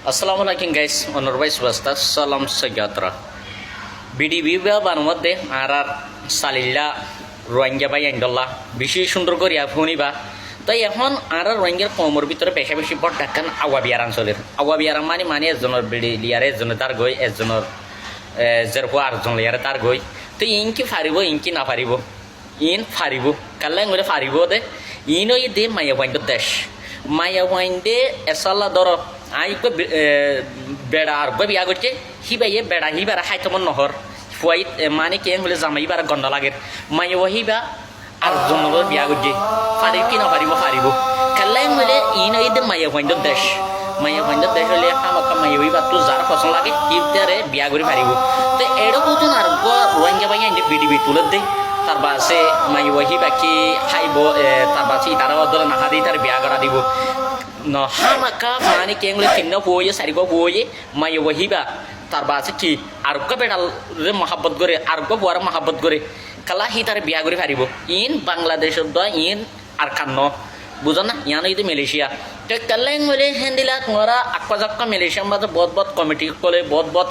Assalamualaikum guys, honorable swasta, salam sejahtera. BDB বাবার মধ্যে আর সালিল্লা রোহিঙ্গা বা ইন্ডল্লা বেশি সুন্দর করিয়া শুনিবা তাই এখন আর রোহিঙ্গার কমর ভিতরে বেশা বেশি বড় ডাক্তার আওয়াবিয়ার অঞ্চলের আওয়াবিয়ার মানে একজনের বিডি লিয়ারে একজনে তার গই একজনের যেরকম আরেকজন লিয়ারে তার গই তো ইন কি ফারিব ইন কি না ফারিব ইন ফারিব কাল্লা বলে ফারিব দে ইন ওই দে মাইয়া ওয়াইন্ডের দেশ মাইয়া ওয়াইন্ডে এসাল্লা ধরো আই বেড়া আর বিয়া করছে হিবাইয়ে বেড়া হিবার হাইতমন নহর ফুয়াই মানে কে হলে জামাইবার গন্ধ লাগে মাই হিবা আর জন্য বিয়া করছে ফারিব কি না পারিব ফারিব কাল্লাই হলে ইন এই মাইয়া ভাইন্ডর দেশ মাইয়া ভাইন্ডর দেশ হলে আমাকে মাইয়া হইবা তো যার পছন্দ লাগে ইফতারে বিয়া করে পারিব তো এরকম তো আর রোহিঙ্গা ভাই আইনে বিডিবি তুলে দেয় তার বাসে মাইয়া হিবা কি খাইব তার বাসে তারা ধরে নাহা দিয়ে তার বিয়া করা দিব no hamaka mani kengle kinna boye sarigo boye mayo wahiba tar base ki argo bedal re mohabbat gore argo buar mohabbat gore kala hi tar biya gore paribo in bangladesh do in ar kanno বুঝো না ইয়ানো ইদি Malaysia তো কাল্লাইন বলে হেন্দিলা তোমরা আকপাজাক্কা Malaysia মাঝে বহুত committee কলে বহুত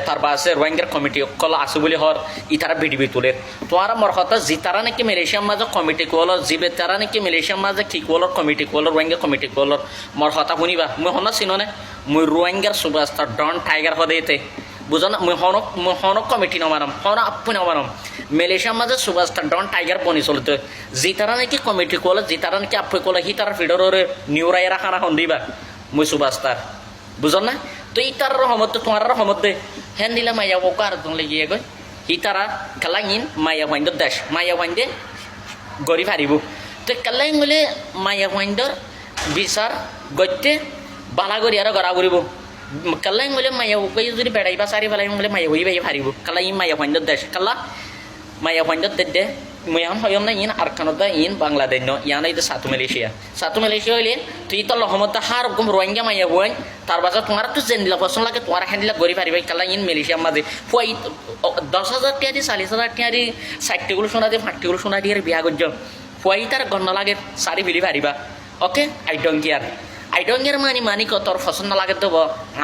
তার বাসে রোহিঙ্গার কমিটি কলা আছে বলে হর ইতারা বিডিবি তুলে তোমরা মোর কথা জিতারা নাকি মালয়েশিয়া মাঝে কমিটি কল জিবে তারা নাকি মালয়েশিয়া মাঝে কি কল কমিটি কল রোহিঙ্গা কমিটি কল মোর কথা শুনিবা মই হনা চিননে মই রোহিঙ্গার সুপারস্টার ডন টাইগার হদেতে বুঝো না মই হনক কমিটি নমারাম হন আপনি নমারাম মালয়েশিয়ার মাঝে সুপারস্টার ডন টাইগার বনি চলতে জিতারা নাকি কমিটি কল জিতারা নাকি আপনি কল হি তার ফিডরে নিউরাই রাখানা হন দিবা মই সুপারস্টার বুঝো না তো ইতার রহমত তোমার রহমত দে হ্যান দিলা মাইয়া বোকা আর তুমি গিয়ে গই হি তারা কালাইন মাইয়া ওয়াইন্ডর দেশ মাইয়া ওয়াইন্ডে গড়ি ফারিব তো কালাইন বলে মাইয়া ওয়াইন্ডর বিচার গত্যে বালাগরি আর গড়া করিব কাল্লাই বলে মাইয়া ওকে যদি বেড়াইবা সারি ফেলাই বলে মাইয়া হইবাই ফারিব কালা ইন মাইয়া ফাইন্ডর দেশ কালা মাইয়া ফাইন্ডর দে ময়ান হয়ম না ইন আরখানত ইন বাংলাদেশ ন ইয়ান এই সাতু মালয়েশিয়া হইলে তুই তো লহমত হার গম রোহিঙ্গা মাইয়া হই তার বাজা তোমার তো জেন্দিলা পছন্দ লাগে তোমার হ্যান্ডিলা গড়ি ফারিবাই কালা ইন মালয়েশিয়ার মাঝে ফুয়াই 10,000 টাকা দিয়ে 40,000 টাকা দিয়ে 60টিগুলো সোনা দিয়ে 50টিগুলো সোনা দিয়ে বিয়া করছ ফুয়াই তার গন্ধ লাগে সারি ফিলি ফারিবা ওকে আই ডোন্ট কেয়ার আইডঙ্গের মানি তোর পছন্দ লাগে দেব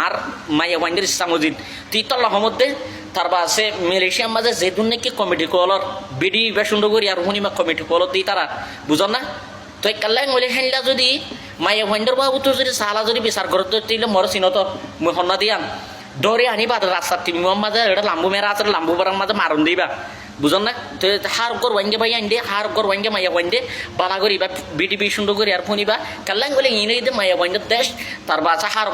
আর মাইয়া ওয়াইন্ডের ইচ্ছা মজিদ তুই তো লহমদ্দে তার বাসে মালয়েশিয়ার মাঝে যে দুন নাকি কমিটি কলর বিডি বা সুন্দর করি আর হুনিমা কমিটি কলর দিই তারা বুঝো না তো কাল্লাই মালয়েশিয়া যদি মাইয়া ওয়াইন্ডের বাবু তো যদি সালা যদি বিচার করতে দিলে মর চিনত মই সন্না দিয়াম দৌড়ে আনিবা রাস্তার তুমি মাঝে এটা লাম্বু মেরা আছে লাম্বু বারার মাঝে মারণ দিবা বুঝন না তো হার গর ওয়াইঙ্গে ভাই আইন দে হার গর ওয়াইঙ্গে মাইয়া ওয়াইন দে বালা করি বা বিডিবি সুন্দর করি আর ফোনিবা কাল্লাং বলে ইনে দে মাইয়া ওয়াইন্ডের দেশ তার বাসা হার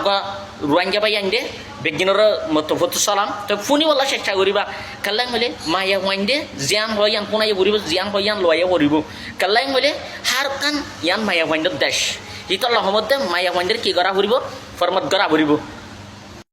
রোহিঙ্গা ভাই আইন দে বেগিনর মতফত সালাম তো ফোনি বলা চেষ্টা করিবা কাল্লাং বলে মাইয়া ওয়াইন দে জিয়ান হয় ইয়ান কোনাই করিব জিয়ান হয় ইয়ান লয়া করিব কাল্লাং বলে হার কান ইয়ান মাইয়া ওয়াইন্ডের দেশ ইতল রহমত দে মাইয়া ওয়াইন্ডের কি করা করিব ফরমত করা করিব